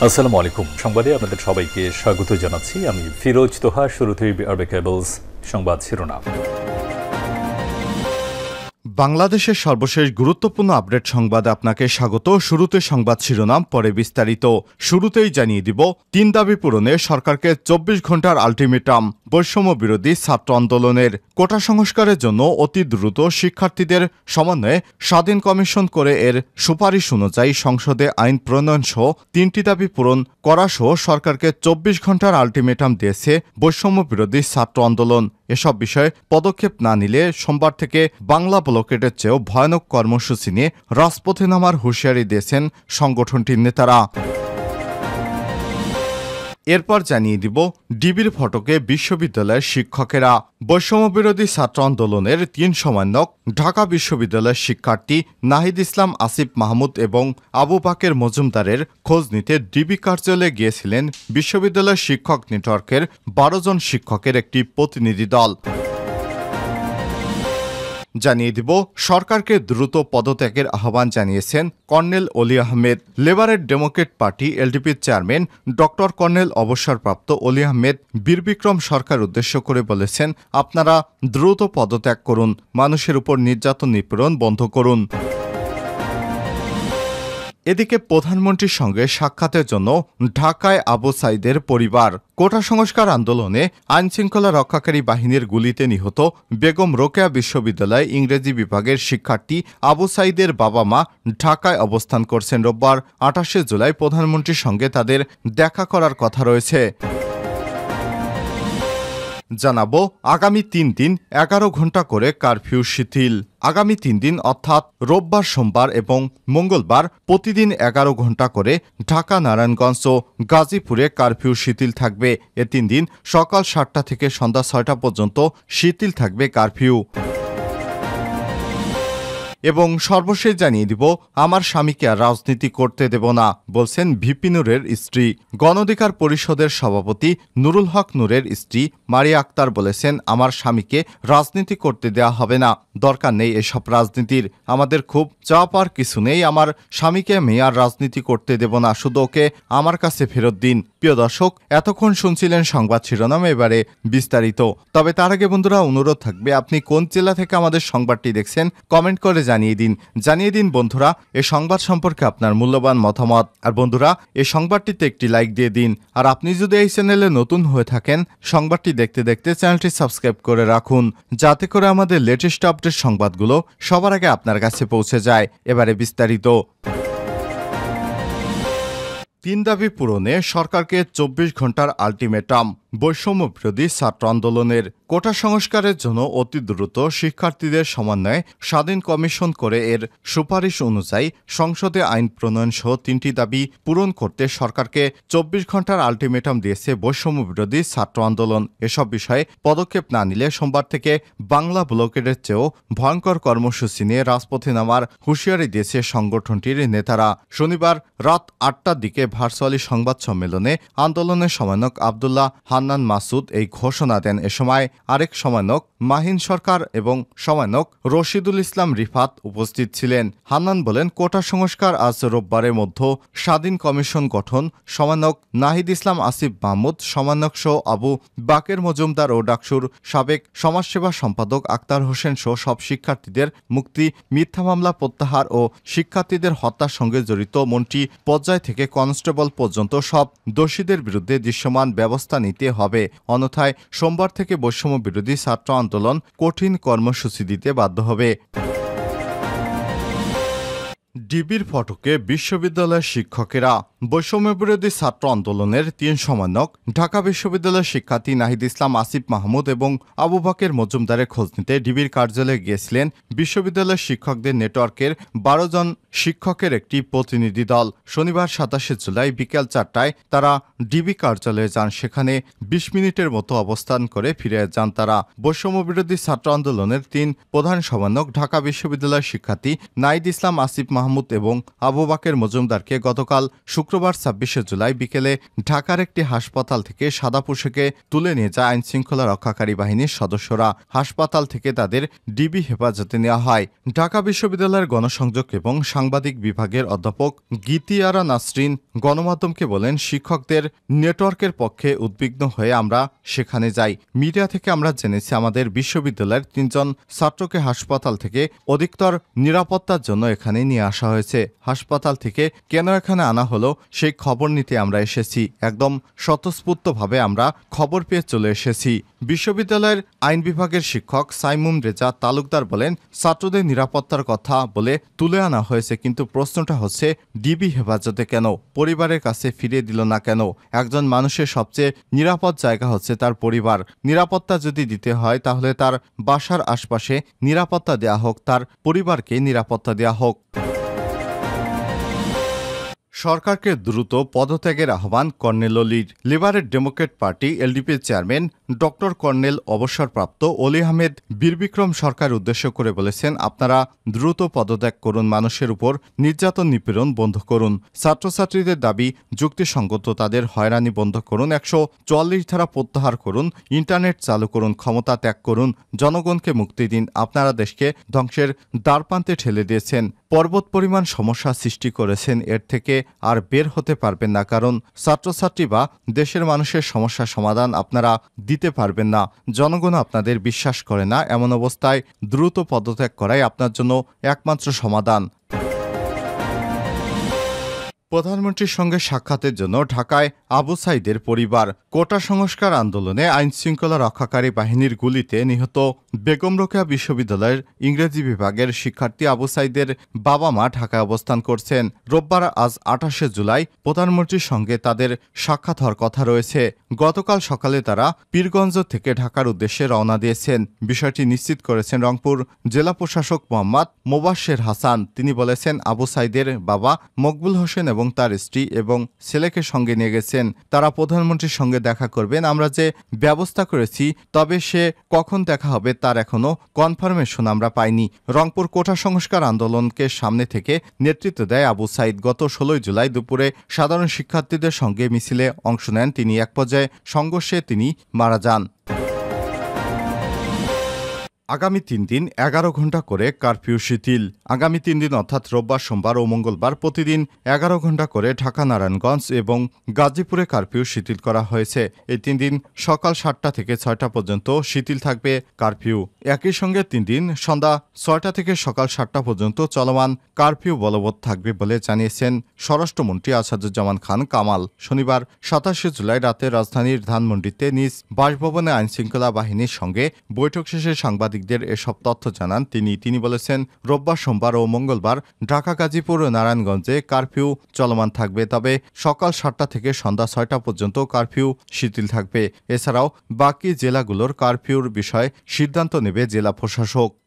আসসালামু আলাইকুম। সংবাদে আপনাদের সবাইকে স্বাগত জানাচ্ছি। আমি ফিরোজ তোহা। শুরুতেই আরবে কেবলস সংবাদ শিরোনাম। বাংলাদেশের সর্বশেষ গুরুত্বপূর্ণ আপডেট সংবাদে আপনাকে স্বাগত। শুরুতে সংবাদ শিরোনাম, পরে বিস্তারিত। শুরুতেই জানিয়ে দিব, ৩ দাবি পূরণে সরকারকে ২৪ ঘন্টার আলটিমেটাম। বৈষম্য বিরোধী ছাত্র আন্দোলনের কোটা সংস্কারের জন্য অতি দ্রুত শিক্ষার্থীদের সমন্বয়ে স্বাধীন কমিশন করে এর সুপারিশ অনুযায়ী সংসদে আইন প্রণয়ন সহ ৩টি দাবি পূরণ করা সহ সরকারকে ২৪ ঘন্টার আলটিমেটাম দিয়েছে বৈষম্য বিরোধী ছাত্র আন্দোলন। এসব বিষয়ে পদক্ষেপ না নিলে সোমবার থেকে বাংলা ব্লকেটের চেয়েও ভয়ানক কর্মসূচি নিয়ে রাজপথে নামার হুঁশিয়ারি দিয়েছেন সংগঠনটির নেতারা। এরপর জানিয়ে দিব, ডিবির ফটকে বিশ্ববিদ্যালয়ের শিক্ষকেরা। বৈষম্যবিরোধী ছাত্র আন্দোলনের ৩ সমন্বয়ক ঢাকা বিশ্ববিদ্যালয়ের শিক্ষার্থী নাহিদ ইসলাম আসিফ মাহমুদ এবং আবু বাকের মজুমদারের খোঁজ নিতে ডিবি কার্যালয়ে গিয়েছিলেন বিশ্ববিদ্যালয় শিক্ষক নেটওয়ার্কের ১২ জন শিক্ষকের একটি প্রতিনিধি দল। জানিয়ে দিব, সরকারকে দ্রুত পদত্যাগের আহ্বান জানিয়েছেন কর্নেল অলি আহমেদ। লেবারের ডেমোক্রেট পার্টি এলডিপির চেয়ারম্যান ডক্টর কর্নেল অবসরপ্রাপ্ত অলি আহমেদ বীরবিক্রম সরকার উদ্দেশ্য করে বলেছেন, আপনারা দ্রুত পদত্যাগ করুন, মানুষের উপর নির্যাতন নিপীড়ন বন্ধ করুন। এদিকে প্রধানমন্ত্রীর সঙ্গে সাক্ষাতের জন্য ঢাকায় আবু সাইদের পরিবার। কোটা সংস্কার আন্দোলনে আইনশৃঙ্খলা রক্ষাকারী বাহিনীর গুলিতে নিহত বেগম রোকেয়া বিশ্ববিদ্যালয় ইংরেজি বিভাগের শিক্ষার্থী আবু সাইদের বাবা মা ঢাকায় অবস্থান করছেন। রোববার ২৮শে জুলাই প্রধানমন্ত্রীর সঙ্গে তাদের দেখা করার কথা রয়েছে। জানাবো, আগামী ৩ দিন ১১ ঘণ্টা করে কারফিউ শিথিল। আগামী ৩ দিন অর্থাৎ রোববার, সোমবার এবং মঙ্গলবার প্রতিদিন ১১ ঘণ্টা করে ঢাকা, নারায়ণগঞ্জ ও গাজীপুরে কারফিউ শিথিল থাকবে। এ ৩ দিন সকাল ৭টা থেকে সন্ধ্যা ৬টা পর্যন্ত শিথিল থাকবে কারফিউ। এবং সর্বশেষ জানিয়ে দিব, আমার স্বামীকে আর রাজনীতি করতে দেব না, বলছেন ভিপি নূরের স্ত্রী। গণ অধিকার পরিষদের সভাপতি নুরুল হক নূরের স্ত্রী মারিয়া আক্তার বলেছেন, আমার স্বামীকে রাজনীতি করতে দেওয়া হবে না, দরকার নেই এসব রাজনীতির, আমাদের খুব চাওয়া পাওয়ার কিছু নেই, আমার স্বামীকে আমি আর রাজনীতি করতে দেব না, শুধু ওকে আমার কাছে ফেরত দিন। প্রিয় দর্শক, এতক্ষণ শুনছিলেন সংবাদ শিরোনাম, এবারে বিস্তারিত। তবে তার আগে বন্ধুরা, অনুরোধ থাকবে, আপনি কোন জেলা থেকে আমাদের সংবাদটি দেখছেন কমেন্ট করে জানিয়ে দিন বন্ধুরা এই সংবাদ সম্পর্কে আপনার মূল্যবান মতামত। আর বন্ধুরা, এই সংবাদটিতে একটি লাইক দিয়ে দিন। আর আপনি যদি এই চ্যানেলে নতুন হয়ে থাকেন, সংবাদটি দেখতে দেখতে চ্যানেলটি সাবস্ক্রাইব করে রাখুন, যাতে করে আমাদের লেটেস্ট আপডেট সংবাদগুলো সবার আগে আপনার কাছে পৌঁছে যায়। এবারে বিস্তারিত। ৩ দাবি পূরণে সরকারকে ২৪ ঘণ্টার আলটিমেটাম। বৈষম্য বিরোধী ছাত্র আন্দোলনের কোটা সংস্কারের জন্য অতি দ্রুত শিক্ষার্থীদের সমন্বয়ে স্বাধীন কমিশন করে এর সুপারিশ অনুযায়ী সংসদে আইন প্রণয়ন সহ ৩টি দাবি পূরণ করতে সরকারকে ২৪ ঘণ্টার আলটিমেটাম দিয়েছে বৈষম্য বিরোধী ছাত্র আন্দোলন। এসব বিষয়ে পদক্ষেপ না নিলে সোমবার থেকে বাংলা ব্লকেটের চেয়েও ভয়ঙ্কর কর্মসূচি নিয়ে রাজপথে নামার হুঁশিয়ারি দিয়েছে সংগঠনটির নেতারা। শনিবার রাত ৮টার দিকে ভার্চুয়ালি সংবাদ সম্মেলনে আন্দোলনের সমন্বয়ক আবদুল্লাহ হান্নান মাসুদ এই ঘোষণা দেন। এ সময় আরেক সমন্বয়ক মাহিন সরকার এবং সমন্বয়ক রশিদুল ইসলাম রিফাত উপস্থিত ছিলেন। হান্নান বলেন, কোটা সংস্কার আজ রোববারের মধ্যে স্বাধীন কমিশন গঠন। সমন্বয়ক নাহিদ ইসলাম আসিফ মাহমুদ, সমন্বয়ক সহ আবু বাকের মজুমদার ও ডাকসুর সাবেক সমাজসেবা সম্পাদক আক্তার হোসেন সহ সব শিক্ষার্থীদের মুক্তি, মিথ্যা মামলা প্রত্যাহার ও শিক্ষার্থীদের হত্যার সঙ্গে জড়িত মন্ত্রী পর্যায় থেকে কনস্টেবল পর্যন্ত সব দোষীদের বিরুদ্ধে দৃশ্যমান ব্যবস্থা নিতে হবে, অন্যথায় সোমবার থেকে বৈষম্য বিরোধী ছাত্র আন্দোলন কঠিন কর্মসূচি দিতে বাধ্য হবে। ডিবির ফটকে বিশ্ববিদ্যালয়ের শিক্ষকেরা। বৈষম্যবিরোধী ছাত্র আন্দোলনের ৩ সমন্বয়ক ঢাকা বিশ্ববিদ্যালয়ের শিক্ষার্থী নাহিদ ইসলাম আসিফ মাহমুদ এবং আবু বাকের মজুমদারের খোঁজ নিতে ডিবির কার্যালয়ে গিয়েছিলেন বিশ্ববিদ্যালয়ের শিক্ষকদের নেটওয়ার্কের ১২ জন শিক্ষকের একটি প্রতিনিধি দল। শনিবার ২৭শে জুলাই বিকেল ৪টায় তারা ডিবি কার্যালয়ে যান। সেখানে ২০ মিনিটের মতো অবস্থান করে ফিরে যান তারা। বৈষম্যবিরোধী ছাত্র আন্দোলনের ৩ প্রধান সমন্বয়ক ঢাকা বিশ্ববিদ্যালয়ের শিক্ষার্থী নাহিদ ইসলাম আসিফ মাহমুদ এবং আবু বাকের মজুমদারকে গতকাল শুক্রবার ২৬শে জুলাই বিকেলে ঢাকার একটি হাসপাতাল থেকে সাদা পোশাকে তুলে নিয়ে যায় আইনশৃঙ্খলা রক্ষাকারী বাহিনীর সদস্যরা। হাসপাতাল থেকে তাদের ডিবি হেফাজতে নেওয়া হয়। ঢাকা বিশ্ববিদ্যালয়ের গণসংযোগ এবং সাংবাদিক বিভাগের অধ্যাপক গীতিয়ারা নাসরিন গণমাধ্যমকে বলেন, শিক্ষকদের নেটওয়ার্কের পক্ষে উদ্বিগ্ন হয়ে আমরা সেখানে যাই। মিডিয়া থেকে আমরা জেনেছি আমাদের বিশ্ববিদ্যালয়ের ৩ জন ছাত্রকে হাসপাতাল থেকে অধিকতর নিরাপত্তার জন্য এখানে নিয়ে আসা হয়েছে। হাসপাতাল থেকে কেন এখানে আনা হলো সেই খবর নিতে আমরা এসেছি। একদম স্বতঃস্ফূর্তভাবে আমরা খবর পেয়ে চলে এসেছি। বিশ্ববিদ্যালয়ের আইন বিভাগের শিক্ষক সাইমুম রেজা তালুকদার বলেন, ছাত্রদের নিরাপত্তার কথা বলে তুলে আনা হয়েছে, কিন্তু প্রশ্নটা হচ্ছে ডিবি হেফাজতে কেন, পরিবারের কাছে ফিরিয়ে দিল না কেন? একজন মানুষের সবচেয়ে নিরাপদ জায়গা হচ্ছে তার পরিবার। নিরাপত্তা যদি দিতে হয় তাহলে তার বাসার আশপাশে নিরাপত্তা দেয়া হোক, তার পরিবারকে নিরাপত্তা দেয়া হোক। সরকারকে দ্রুত পদত্যাগের আহ্বান কর্নেল অলির। লিবারেল ডেমোক্রেট পার্টি এলডিপির চেয়ারম্যান ডক্টর কর্নেল অবসরপ্রাপ্ত অলি আহমেদ বীরবিক্রম সরকার উদ্দেশ্য করে বলেছেন, আপনারা দ্রুত পদত্যাগ করুন, মানুষের উপর নির্যাতন নিপীড়ন বন্ধ করুন। ছাত্রছাত্রীদের দাবি যুক্তিসঙ্গত, তাদের হয়রানি বন্ধ করুন। ১৪৪ ধারা প্রত্যাহার করুন, ইন্টারনেট চালু করুন, ক্ষমতা ত্যাগ করুন, জনগণকে মুক্তি দিন। আপনারা দেশকে ধ্বংসের দ্বারপ্রান্তে ঠেলে দিয়েছেন, পর্বত পরিমাণ সমস্যা সৃষ্টি করেছেন, এর থেকে আর বের হতে পারবেন না, কারণ ছাত্রছাত্রী বা দেশের মানুষের সমস্যার সমাধান আপনারা দিতে পারবেন না। জনগণ আপনাদের বিশ্বাস করে না। এমন অবস্থায় দ্রুত পদত্যাগ করাই আপনার জন্য একমাত্র সমাধান। প্রধানমন্ত্রীর সঙ্গে সাক্ষাতের জন্য ঢাকায় আবু সাইদের পরিবার। কোটা সংস্কার আন্দোলনে আইনশৃঙ্খলা রক্ষাকারী বাহিনীর গুলিতে নিহত বেগম রোকেয়া বিশ্ববিদ্যালয়ের ইংরেজি বিভাগের শিক্ষার্থী আবু সাইদের বাবা মা ঢাকায় অবস্থান করছেন। রোববার আজ ২৮শে জুলাই প্রধানমন্ত্রীর সঙ্গে তাদের সাক্ষাৎ হওয়ার কথা রয়েছে। গতকাল সকালে তারা পীরগঞ্জ থেকে ঢাকার উদ্দেশ্যে রওনা দিয়েছেন। বিষয়টি নিশ্চিত করেছেন রংপুর জেলা প্রশাসক মোহাম্মদ মোবাশ্বের হাসান। তিনি বলেছেন, আবু সাইদের বাবা মকবুল হোসেন এবং তার স্ত্রী এবং ছেলেকে সঙ্গে নিয়ে গেছেন। তারা প্রধানমন্ত্রীর সঙ্গে দেখা করবেন। আমরা যে ব্যবস্থা করেছি, তবে সে কখন দেখা হবে তার এখনো কনফার্মেশন আমরা পাইনি। রংপুর কোটা সংস্কার আন্দোলনকে সামনে থেকে নেতৃত্ব দেয় আবু সাইদ। গত ১৬ জুলাই দুপুরে সাধারণ শিক্ষার্থীদের সঙ্গে মিছিলে অংশ নেন তিনি। এক পর্যায়ে সংঘর্ষে তিনি মারা যান। আগামী ৩ দিন ১১ ঘণ্টা করে কারফিউ শিথিল। আগামী ৩ দিন অর্থাৎ রোববার, সোমবার ও মঙ্গলবার প্রতিদিন ১১ ঘণ্টা করে ঢাকা, নারায়ণগঞ্জ এবং গাজীপুরে কারফিউ শিথিল করা হয়েছে। এই ৩ দিন সকাল ৭টা থেকে ৬টা পর্যন্ত শিথিল থাকবে কারফিউ। একই সঙ্গে ৩ দিন সন্ধ্যা ৬টা থেকে সকাল ৭টা পর্যন্ত চলমান কারফিউ বলবৎ থাকবে বলে জানিয়েছেন স্বরাষ্ট্রমন্ত্রী আসাদুজ্জামান খান কামাল। শনিবার ২৭শে জুলাই রাতে রাজধানীর ধানমন্ডিতে নিজ বাসভবনে আইনশৃঙ্খলা বাহিনীর সঙ্গে বৈঠক শেষে সাংবাদিকদের এসব তথ্য জানান তিনি বলেছেন, রোববার, সোমবার ও মঙ্গলবার ঢাকা, গাজীপুর ও নারায়ণগঞ্জে কারফিউ চলমান থাকবে। তবে সকাল ৭টা থেকে সন্ধ্যা ৬টা পর্যন্ত কারফিউ শিথিল থাকবে। এছাড়াও বাকি জেলাগুলোর কারফিউর বিষয়ে সিদ্ধান্ত নেবে জেলা প্রশাসক।